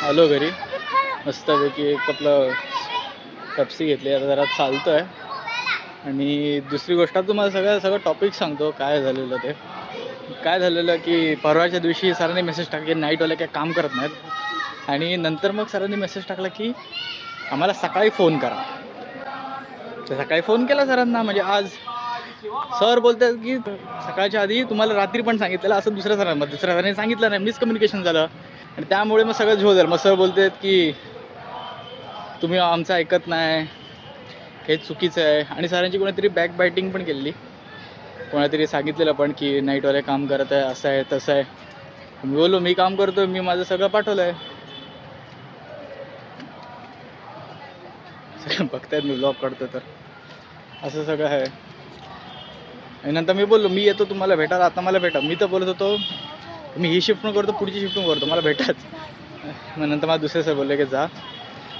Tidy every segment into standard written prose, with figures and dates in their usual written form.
आलो घरी मस्तपैकी एक आपलं पेप्सी घेतली, आता जरा चालतो आहे. आणि दुसरी गोष्ट तुम्हाला सगळं टॉपिक सांगतो काय झालेलं ते. काय झालेलं की परवाच्या दिवशी सरांनी मेसेज टाकला की नाईटवाले काय काम करत नाहीत, आणि नंतर मग सरांनी मेसेज टाकला की आम्हाला सकाळी फोन करा. तर सकाळी फोन केला सरांना, म्हणजे आज सर बोलतात की सकाळच्या आधी तुम्हाला रात्री पण सांगितलेलं, असं दुसऱ्या सरांनी सांगितलं नाही, मिसकम्युनिकेशन झालं. आणि त्यामुळे मग सगळं झोल झालं. मग सर बोलतात की तुम्ही आमचं ऐकत नाही, हे चुकीचं आहे. आणि सरांची कोणीतरी बॅक बायटिंग पण केलेली, कोणातरी सांगितलेलं पण की नाईटवाले काम करत आहे, असं आहे तसं आहे. मी बोललो मी काम करतो, मी माझं सगळं पाठवलं आहे. सगळं बघतायत मी ब्लॉग काढतो तर असं सगळं आहे. आणि नंतर मी बोललो मी येतो तुम्हाला भेटायला, आता मला भेटा. मी तर बोलत होतो मी ही शिफ्ट पण करतो, पुढची शिफ्ट पण करतो, मला भेटाच. मग नंतर मला दुसरे सर बोलले की जा,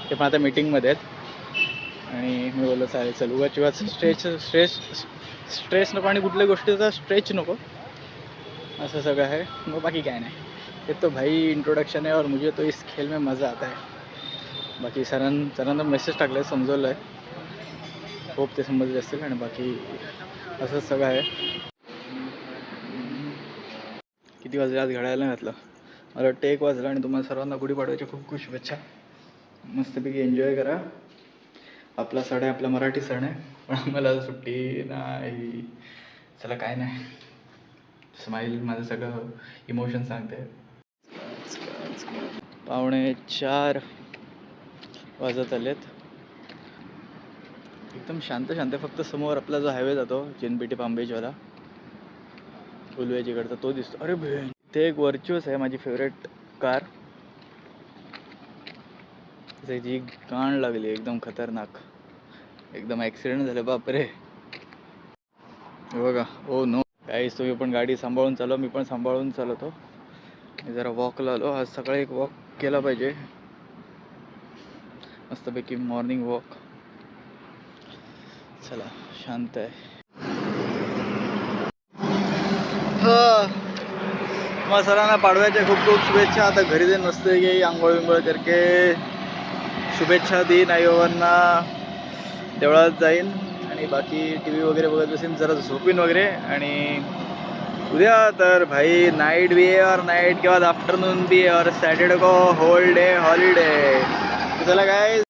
ते पण आता मीटिंगमध्ये आहेत. आणि मी बोललो चालेल चल, उगाच स्ट्रेस नको आणि कुठल्या गोष्टीचा स्ट्रेच नको, असं सगळं आहे. मग बाकी काय नाही, ये तो भाई इंट्रोडक्शन है और मुझे तो इस खेल में मज़ा आता है. बाकी सरांना मेसेज टाकलं आहे, समजवलं आहे, होप ते समजले असतील. आणि बाकी असंच सगळं आहे. किती वाजले आज घड्याळाला घातलं, मला वाटतं 1 वाजला. आणि तुम्हाला सर्वांना गुढीपाडव्याच्या खूप खूप शुभेच्छा. मस्तपैकी एन्जॉय करा. आपला सण आहे, आपला मराठी सण आहे, पण आम्हाला सुट्टी नाही. चला काय नाही, स्माईल माझं सगळं इमोशन सांगते. 3:45 वाजत आलेत. एकदम शांत फक्त समोर आपला जो हायवे जातो JNPT पामबेजवाला उलवेजीकडचा, तो दिसतो. अरे भेन, ते एक वर्च्युअस आहे, माझी फेवरेट कार. त्याची गाण लागली एकदम खतरनाक, एकदम ॲक्सिडेंट झालं बापरे. बघा, ओ नो काहीच. तुम्ही पण गाडी सांभाळून चालवा, मी पण सांभाळून चालवतो. जरा वॉकला आलो, आज सकाळी एक वॉक केला पाहिजे मस्तपैकी, मॉर्निंग वॉक. चला शांत आहे. मग सरांना पाडव्याच्या खूप खूप शुभेच्छा. आता घरी जाईन मस्त की आंघोळ विंघोळ करके शुभेच्छा देईन आईबाबांना, देवळात जाईन आणि बाकी TV वगैरे बघत बसेन, जरा झोपीन वगैरे. आणि उद्या तर भाई नाइट भी है, और नाइट के बाद आफ्टरनून भी है, और सैटरडे को होल डे हॉलीडे. चला गाइस,